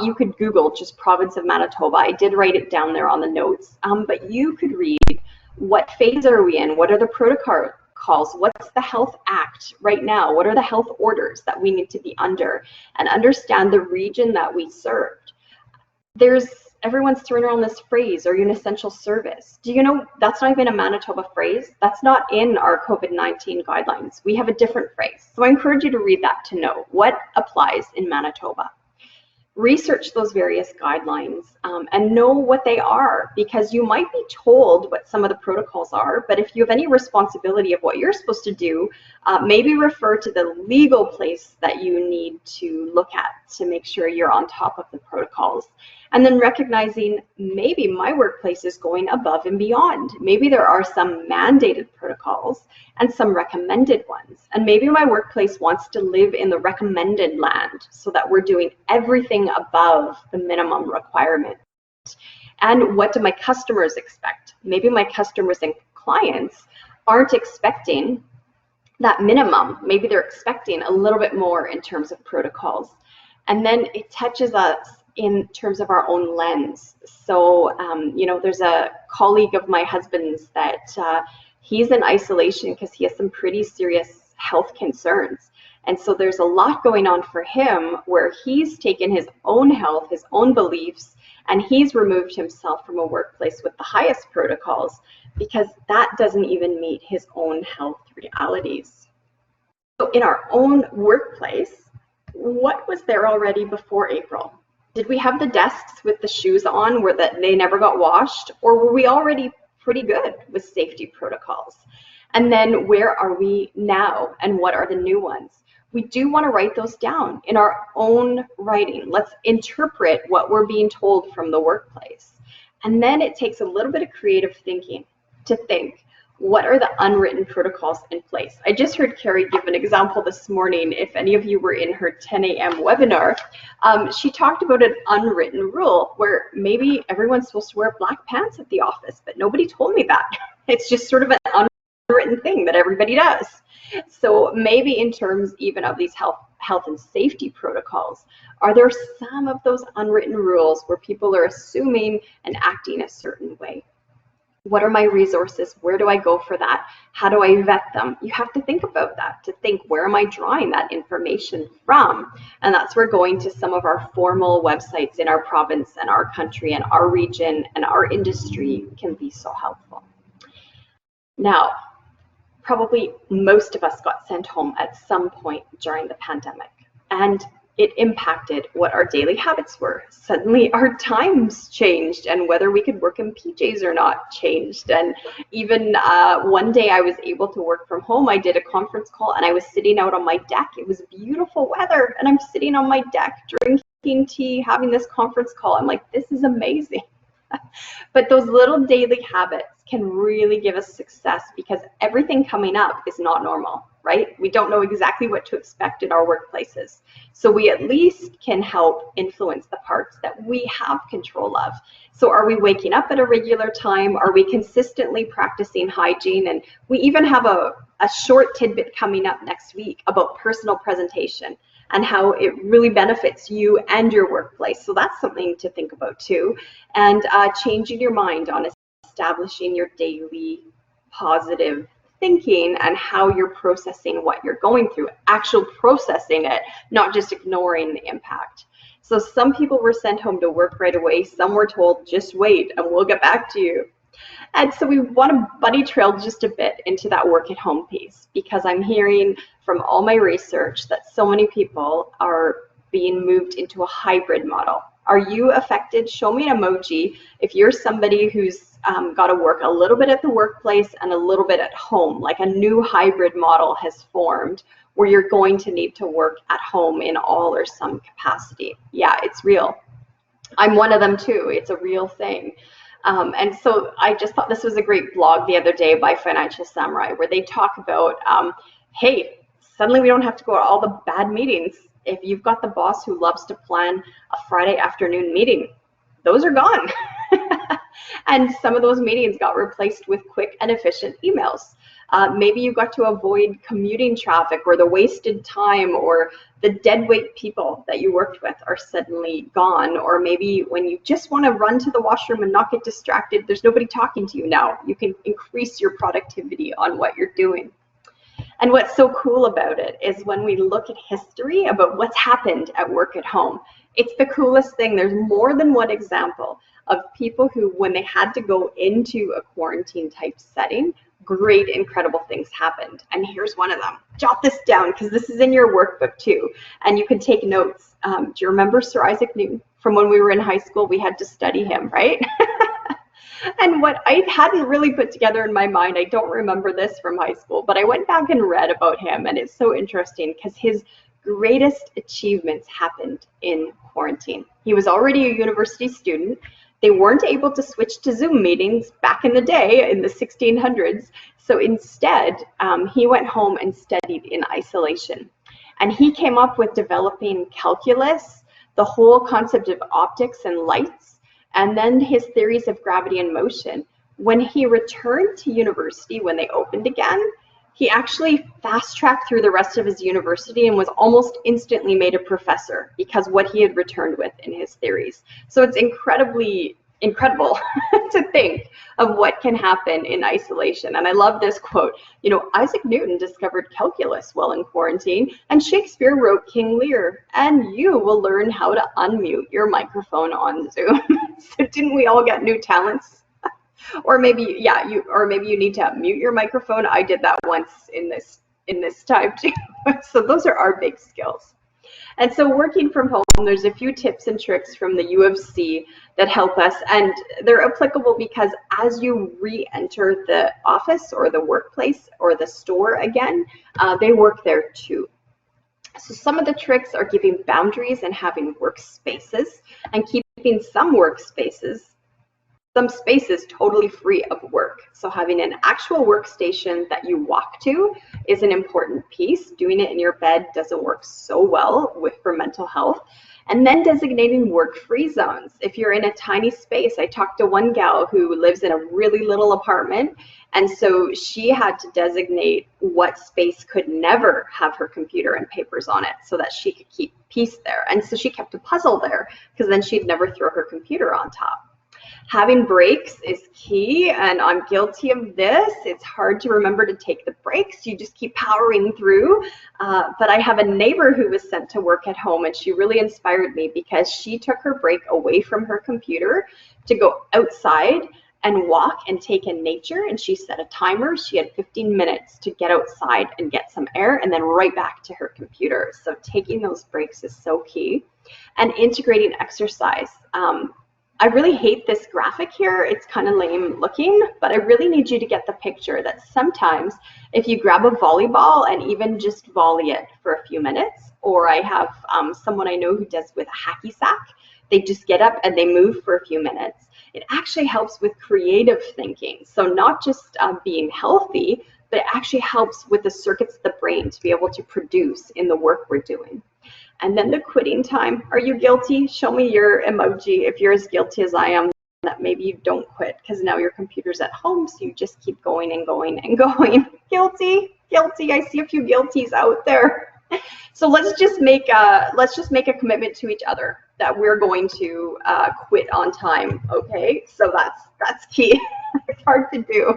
you could Google just province of Manitoba. I did write it down there on the notes, but you could read what phase are we in, what are the protocols, what's the Health Act right now, what are the health orders that we need to be under, and understand the region that we served. Everyone's throwing around this phrase, are you an essential service? Do you know that's not even a Manitoba phrase? That's not in our COVID-19 guidelines. We have a different phrase. So I encourage you to read that to know what applies in Manitoba. Research those various guidelines and know what they are, because you might be told what some of the protocols are, but if you have any responsibility of what you're supposed to do, maybe refer to the legal place that you need to look at to make sure you're on top of the protocols. And then recognizing maybe my workplace is going above and beyond. Maybe there are some mandated protocols and some recommended ones. And maybe my workplace wants to live in the recommended land so that we're doing everything above the minimum requirement. And what do my customers expect? Maybe my customers and clients aren't expecting that minimum. Maybe they're expecting a little bit more in terms of protocols. And then it touches us in terms of our own lens. So, there's a colleague of my husband's that he's in isolation because he has some pretty serious health concerns. And so there's a lot going on for him where he's taken his own health, his own beliefs, and he's removed himself from a workplace with the highest protocols because that doesn't even meet his own health realities. So in our own workplace, what was there already before April? Did we have the desks with the shoes on where they never got washed, or were we already pretty good with safety protocols? And then where are we now, and what are the new ones? We do want to write those down in our own writing. Let's interpret what we're being told from the workplace. And then it takes a little bit of creative thinking to think, what are the unwritten protocols in place? I just heard Carrie give an example this morning. If any of you were in her 10 a.m. webinar, she talked about an unwritten rule where maybe everyone's supposed to wear black pants at the office, but nobody told me that. It's just sort of an unwritten thing that everybody does. So maybe in terms even of these health and safety protocols, are there some of those unwritten rules where people are assuming and acting a certain way? What are my resources? Where do I go for that? How do I vet them? You have to think about that, to think, where am I drawing that information from? And that's where going to some of our formal websites in our province and our country and our region and our industry can be so helpful. Now, probably most of us got sent home at some point during the pandemic. and it impacted what our daily habits were. Suddenly our times changed, and whether we could work in PJs or not changed. And even one day I was able to work from home. I did a conference call and I was sitting out on my deck. It was beautiful weather and I'm sitting on my deck drinking tea, having this conference call. I'm like, this is amazing. But those little daily habits can really give us success, because everything coming up is not normal, right? We don't know exactly what to expect in our workplaces. So we at least can help influence the parts that we have control of. So are we waking up at a regular time? Are we consistently practicing hygiene? And we even have a short tidbit coming up next week about personal presentation and how it really benefits you and your workplace. So that's something to think about too. And changing your mind on establishing your daily positive thinking and how you're processing what you're going through, actual processing it, not just ignoring the impact. So some people were sent home to work right away. Some were told, just wait and we'll get back to you. And so we want to bunny trail just a bit into that work at home piece, because I'm hearing from all my research that so many people are being moved into a hybrid model. Are you affected? Show me an emoji if you're somebody who's got to work a little bit at the workplace and a little bit at home, like a new hybrid model has formed where you're going to need to work at home in all or some capacity. Yeah, it's real. I'm one of them too. It's a real thing. And so I just thought this was a great blog the other day by Financial Samurai, where they talk about, hey, suddenly we don't have to go to all the bad meetings. If you've got the boss who loves to plan a Friday afternoon meeting, those are gone. And some of those meetings got replaced with quick and efficient emails. Maybe you got to avoid commuting traffic, or the wasted time, or the dead weight people that you worked with are suddenly gone. Or maybe when you just want to run to the washroom and not get distracted, there's nobody talking to you now. You can increase your productivity on what you're doing. And what's so cool about it is when we look at history about what's happened at work at home, it's the coolest thing. There's more than one example of people who, when they had to go into a quarantine type setting, great, incredible things happened. And here's one of them. Jot this down because this is in your workbook too, and you can take notes. Do you remember Sir Isaac Newton? From when we were in high school, we had to study him, right? And what I hadn't really put together in my mind, I don't remember this from high school, but I went back and read about him, and it's so interesting because his greatest achievements happened in quarantine. He was already a university student. They weren't able to switch to Zoom meetings back in the day in the 1600s. So instead, he went home and studied in isolation. And he came up with developing calculus, the whole concept of optics and lights, and then his theories of gravity and motion. When he returned to university, when they opened again, he actually fast-tracked through the rest of his university and was almost instantly made a professor because what he had returned with in his theories. So it's incredible to think of what can happen in isolation. And I love this quote. You know, Isaac Newton discovered calculus while in quarantine, and Shakespeare wrote King Lear, and you will learn how to unmute your microphone on Zoom. So didn't we all get new talents? Or maybe, yeah, maybe you need to mute your microphone. I did that once in this time too. So those are our big skills. And so working from home, there's a few tips and tricks from the U of C that help us, and they're applicable because as you re-enter the office or the workplace or the store again, they work there too. So some of the tricks are giving boundaries and having workspaces, and keeping some spaces totally free of work. So having an actual workstation that you walk to is an important piece. Doing it in your bed doesn't work so well for mental health. And then designating work-free zones. If you're in a tiny space, I talked to one gal who lives in a really little apartment, and so she had to designate what space could never have her computer and papers on it so that she could keep peace there. And so she kept a puzzle there because then she'd never throw her computer on top. Having breaks is key, and I'm guilty of this. It's hard to remember to take the breaks. You just keep powering through. But I have a neighbor who was sent to work at home, and she really inspired me because she took her break away from her computer to go outside and walk and take in nature. And she set a timer. She had 15 minutes to get outside and get some air and then right back to her computer. So taking those breaks is so key. And integrating exercise. I really hate this graphic here. It's kind of lame looking, but I really need you to get the picture that sometimes if you grab a volleyball and even just volley it for a few minutes, or I have someone I know who does with a hacky sack, they just get up and they move for a few minutes. It actually helps with creative thinking. So not just being healthy, but it actually helps with the circuits of the brain to be able to produce in the work we're doing. And then the quitting time. Are you guilty? Show me your emoji if you're as guilty as I am that maybe you don't quit because now your computer's at home, so you just keep going and going and going. Guilty, guilty. I see a few guilties out there. So let's just make a commitment to each other that we're going to quit on time. Okay, so that's key. It's hard to do.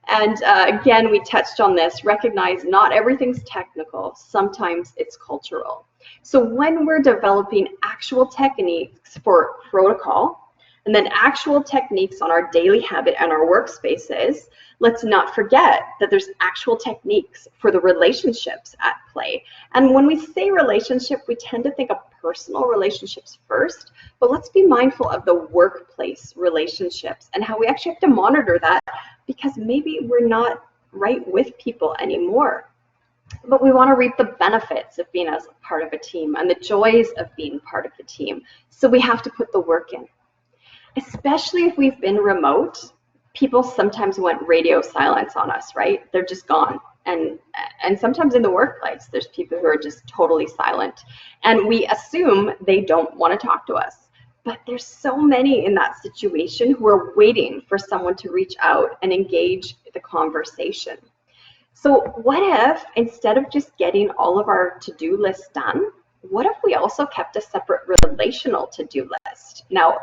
And again, we touched on this, recognize not everything's technical, sometimes it's cultural. So when we're developing actual techniques for protocol, and then actual techniques on our daily habit and our workspaces, let's not forget that there's actual techniques for the relationships at play. And when we say relationship, we tend to think of personal relationships first, but let's be mindful of the workplace relationships and how we actually have to monitor that because maybe we're not right with people anymore. But we want to reap the benefits of being as part of a team and the joys of being part of the team. So we have to put the work in. Especially if we've been remote, people sometimes want radio silence on us, right? They're just gone. And sometimes in the workplace, there's people who are just totally silent. And we assume they don't want to talk to us. But there's so many in that situation who are waiting for someone to reach out and engage the conversation. So what if, instead of just getting all of our to-do lists done, what if we also kept a separate relational to-do list? Now,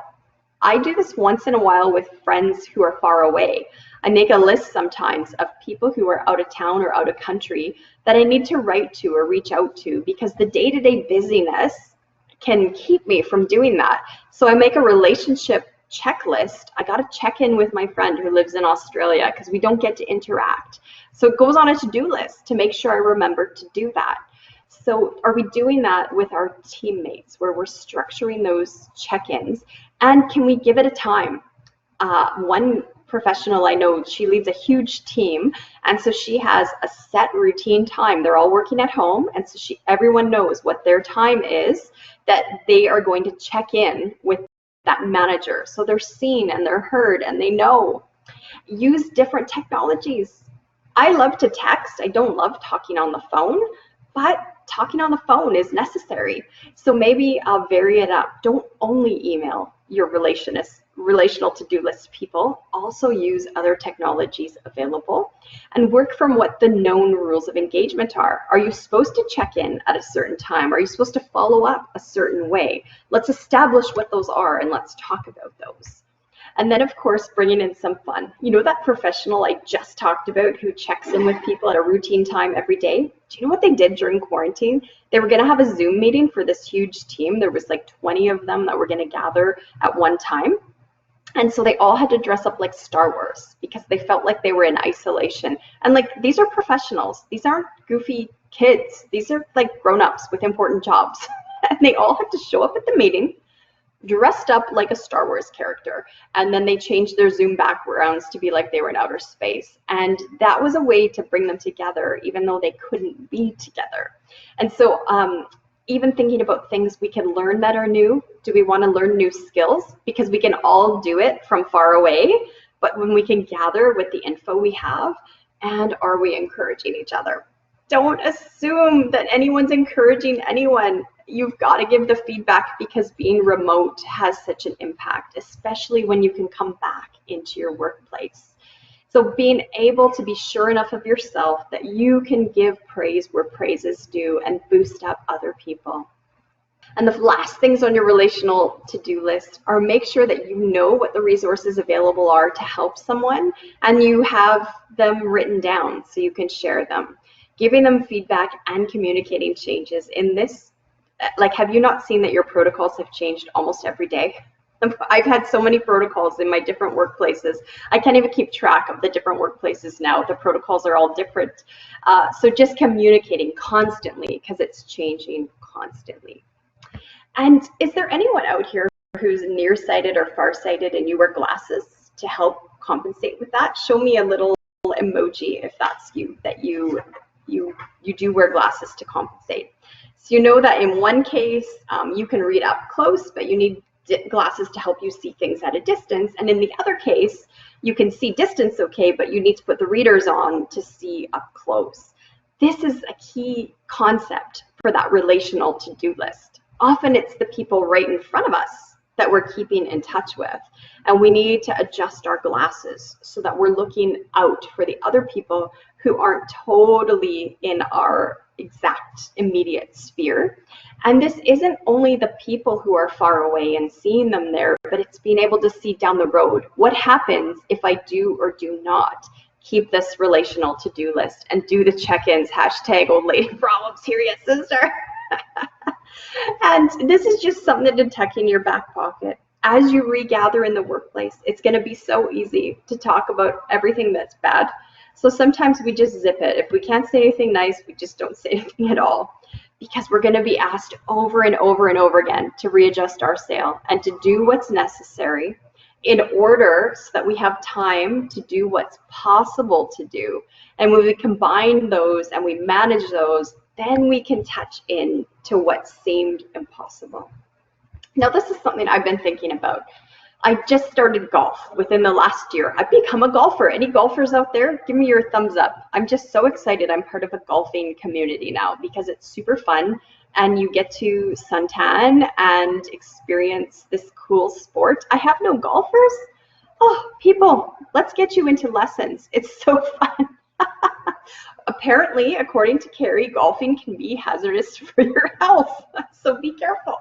I do this once in a while with friends who are far away. I make a list sometimes of people who are out of town or out of country that I need to write to or reach out to because the day-to-day busyness can keep me from doing that. So I make a relationship checklist. I got to check in with my friend who lives in Australia because we don't get to interact. So it goes on a to-do list to make sure I remember to do that. So are we doing that with our teammates where we're structuring those check-ins? And can we give it a time? One professional I know, she leads a huge team, and so she has a set routine time. They're all working at home, and so everyone knows what their time is that they are going to check in with that manager. So they're seen and they're heard and they know. Use different technologies. I love to text. I don't love talking on the phone, but talking on the phone is necessary. So maybe I'll vary it up. Don't only email your relational to-do list people. Also use other technologies available and work from what the known rules of engagement are. Are you supposed to check in at a certain time? Are you supposed to follow up a certain way? Let's establish what those are and let's talk about those. And then, of course, bringing in some fun. You know that professional I just talked about who checks in with people at a routine time every day? Do you know what they did during quarantine? They were going to have a Zoom meeting for this huge team. There was like 20 of them that were going to gather at one time. And so they all had to dress up like Star Wars because they felt like they were in isolation. And like, these are professionals. These aren't goofy kids. These are like grown-ups with important jobs. And they all had to show up at the meeting dressed up like a Star Wars character. And then they changed their Zoom backgrounds to be like they were in outer space. And that was a way to bring them together, even though they couldn't be together. And so even thinking about things we can learn that are new. Do we want to learn new skills? Because we can all do it from far away, but when we can gather with the info we have, and are we encouraging each other? Don't assume that anyone's encouraging anyone. You've got to give the feedback because being remote has such an impact, especially when you can come back into your workplace. So being able to be sure enough of yourself that you can give praise where praise is due and boost up other people. And the last things on your relational to-do list are make sure that you know what the resources available are to help someone and you have them written down so you can share them. Giving them feedback and communicating changes in this, like, have you not seen that your protocols have changed almost every day? I've had so many protocols in my different workplaces. I can't even keep track of the different workplaces now. The protocols are all different. So just communicating constantly, because it's changing constantly. And is there anyone out here who's nearsighted or farsighted and you wear glasses to help compensate with that? Show me a little emoji if that's you, that you do wear glasses to compensate. So you know that in one case, you can read up close, but you need glasses to help you see things at a distance. And in the other case, you can see distance okay, but you need to put the readers on to see up close. This is a key concept for that relational to-do list. Often it's the people right in front of us that we're keeping in touch with. And we need to adjust our glasses so that we're looking out for the other people who aren't totally in our exact immediate sphere. And this isn't only the people who are far away and seeing them there, but it's being able to see down the road. What happens if I do or do not keep this relational to-do list and do the check-ins, hashtag old lady problems here, yes, sister. And this is just something to tuck in your back pocket. As you regather in the workplace, it's going to be so easy to talk about everything that's bad. So sometimes we just zip it. If we can't say anything nice, we just don't say anything at all, because we're going to be asked over and over and over again to readjust our sail and to do what's necessary in order so that we have time to do what's possible to do. And when we combine those and we manage those, then we can touch in to what seemed impossible. Now, this is something I've been thinking about. I just started golf within the last year. I've become a golfer. Any golfers out there? Give me your thumbs up. I'm just so excited I'm part of a golfing community now, because it's super fun and you get to suntan and experience this cool sport. I have no golfers. Oh, people, let's get you into lessons. It's so fun. Apparently, according to Carrie, golfing can be hazardous for your health, so be careful.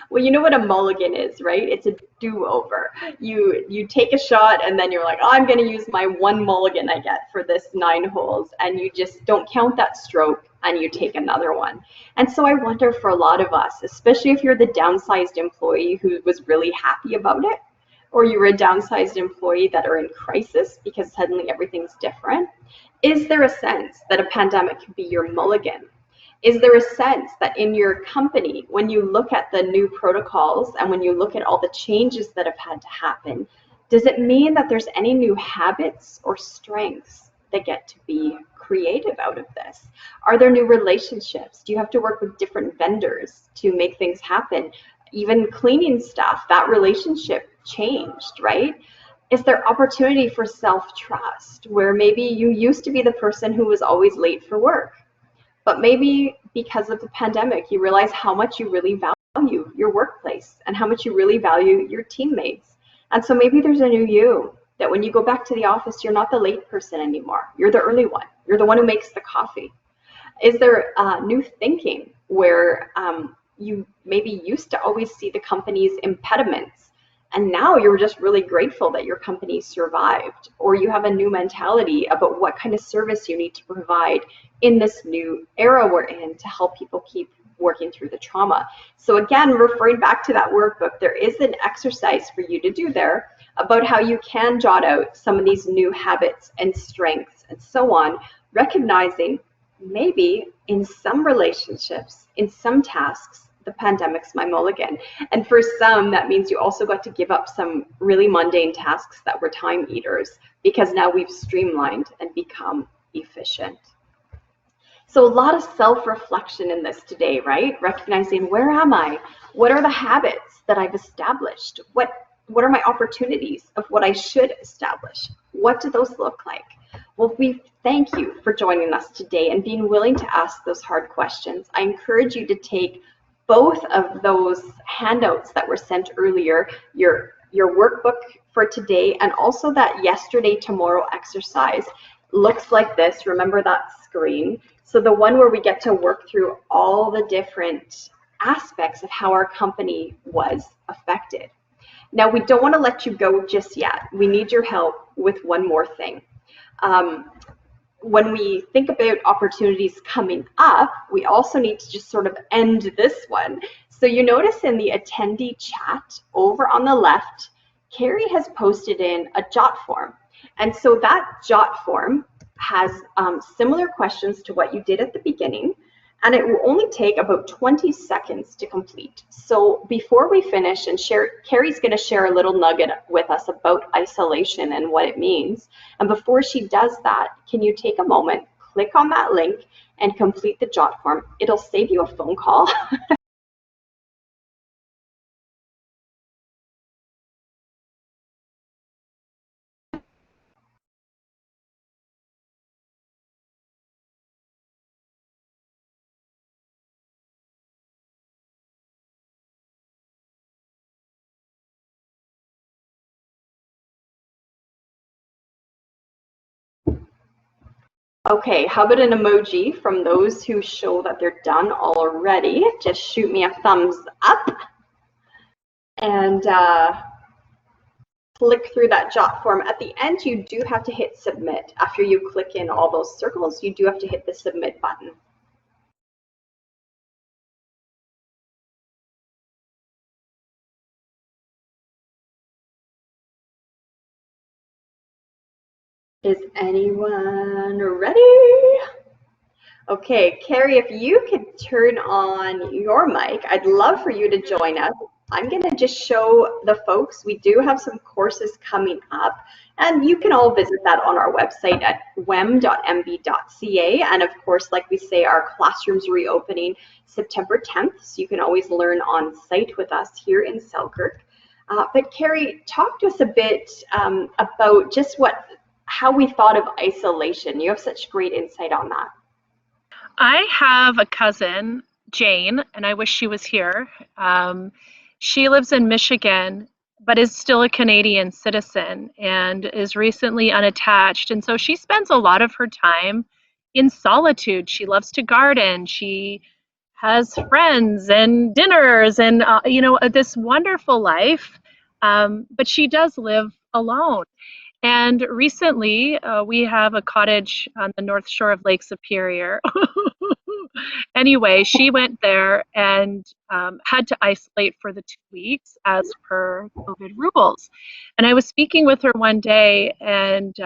Well, you know what a mulligan is, right? It's a do-over. You take a shot and then you're like, oh, I'm going to use my one mulligan I get for this 9 holes, and you just don't count that stroke and you take another one. And so I wonder, for a lot of us, especially if you're the downsized employee who was really happy about it, or you're a downsized employee that are in crisis because suddenly everything's different, is there a sense that a pandemic could be your mulligan? Is there a sense that in your company, when you look at the new protocols and when you look at all the changes that have had to happen, does it mean that there's any new habits or strengths that get to be creative out of this? Are there new relationships? Do you have to work with different vendors to make things happen? Even cleaning stuff, that relationship changed, right? Is there opportunity for self-trust, where maybe you used to be the person who was always late for work, but maybe because of the pandemic, you realize how much you really value your workplace and how much you really value your teammates. And so maybe there's a new you, that when you go back to the office, you're not the late person anymore. You're the early one. You're the one who makes the coffee. Is there new thinking where you maybe used to always see the company's impediments, and now you're just really grateful that your company survived? Or you have a new mentality about what kind of service you need to provide in this new era we're in to help people keep working through the trauma. So again, referring back to that workbook, there is an exercise for you to do there about how you can jot out some of these new habits and strengths and so on, recognizing maybe in some relationships, in some tasks, the pandemic's my mulligan. And for some, that means you also got to give up some really mundane tasks that were time eaters, because now we've streamlined and become efficient. So a lot of self-reflection in this today, right? Recognizing, where am I? What are the habits that I've established? What are my opportunities of what I should establish? What do those look like? Well, we thank you for joining us today and being willing to ask those hard questions. I encourage you to take both of those handouts that were sent earlier, your workbook for today, and also that yesterday, tomorrow exercise looks like this. Remember that screen. So the one where we get to work through all the different aspects of how our company was affected. Now, we don't want to let you go just yet. We need your help with one more thing. When we think about opportunities coming up, we also need to just sort of end this one. So you notice in the attendee chat over on the left, Carrie has posted in a jot form. And so that jot form has similar questions to what you did at the beginning, and it will only take about 20 seconds to complete. So before we finish and Carrie's going to share a little nugget with us about isolation and what it means. And before she does that, can you take a moment, click on that link, and complete the jot form? It'll save you a phone call. Okay, how about an emoji from those who show that they're done already? Just shoot me a thumbs up and click through that jot form. At the end, you do have to hit submit. After you click in all those circles, you do have to hit the submit button. Is anyone ready? Okay, Carrie, if you could turn on your mic, I'd love for you to join us. I'm going to just show the folks, we do have some courses coming up, and you can all visit that on our website at wem.mb.ca. And of course, like we say, our classroom's reopening September 10th, so you can always learn on site with us here in Selkirk. But Carrie, talk to us a bit about just how we thought of isolation. You have such great insight on that. I have a cousin, Jane, and I wish she was here. She lives in Michigan, but is still a Canadian citizen and is recently unattached. And so she spends a lot of her time in solitude. She loves to garden. She has friends and dinners and, this wonderful life. But she does live alone. And recently, we have a cottage on the north shore of Lake Superior. Anyway, she went there and had to isolate for the 2 weeks as per COVID rules. And I was speaking with her one day, and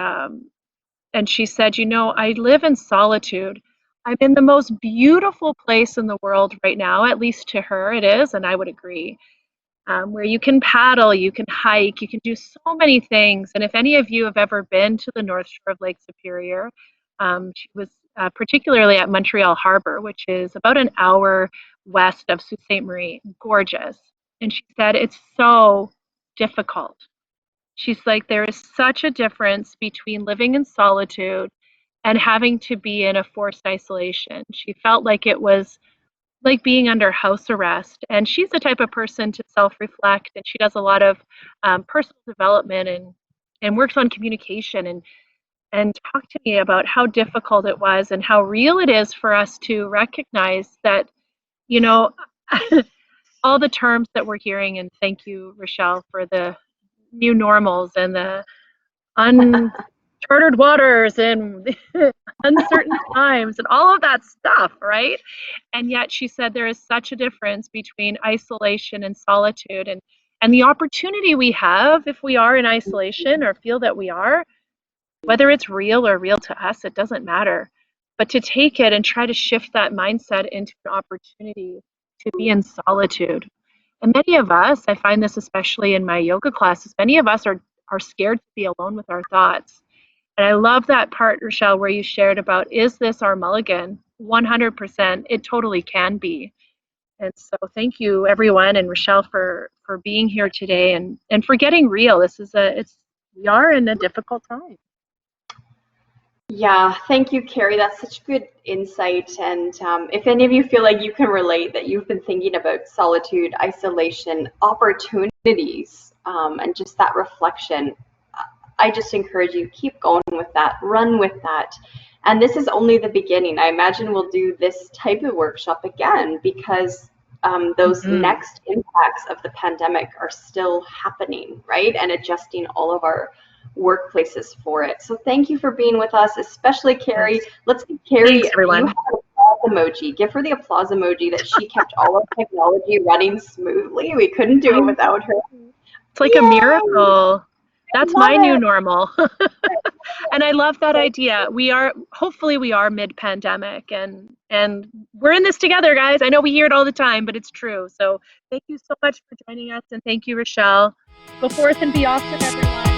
she said, I live in solitude. I'm in the most beautiful place in the world right now, at least to her it is, and I would agree. Where you can paddle, you can hike, you can do so many things. And if any of you have ever been to the North Shore of Lake Superior, she was particularly at Montreal Harbor, which is about an hour west of Sault Ste. Marie, gorgeous. And she said, it's so difficult. She's like, there is such a difference between living in solitude and having to be in a forced isolation. She felt like it was like being under house arrest. And she's the type of person to self-reflect, and she does a lot of personal development and works on communication and talk to me about how difficult it was and how real it is for us to recognize that, all the terms that we're hearing, and thank you, Rochelle, for the new normals and the uncharted waters and uncertain times and all of that stuff, right? And yet she said there is such a difference between isolation and solitude, and the opportunity we have if we are in isolation or feel that we are, whether it's real or real to us, it doesn't matter. But to take it and try to shift that mindset into an opportunity to be in solitude. And many of us, I find this especially in my yoga classes, many of us are scared to be alone with our thoughts. And I love that part, Rochelle, where you shared about, is this our mulligan? 100%, it totally can be. And so thank you, everyone, and Rochelle for being here today and for getting real. We are in a difficult time. Yeah, thank you, Carrie. That's such good insight. And if any of you feel like you can relate, that you've been thinking about solitude, isolation, opportunities, and just that reflection, I just encourage you, keep going with that, run with that. And this is only the beginning. I imagine we'll do this type of workshop again because those next impacts of the pandemic are still happening, right? And adjusting all of our workplaces for it. So thank you for being with us, especially Carrie. Yes. Let's get Carrie. Thanks, everyone. You have a emoji. Give her the applause emoji that she kept all of technology running smoothly. We couldn't do it without her. It's like a miracle. That's Love my new it. normal. And I love that idea. Hopefully we are mid-pandemic and we're in this together, guys. I know we hear it all the time, but it's true. So thank you so much for joining us, and thank you, Rochelle. Go forth and be awesome, everyone.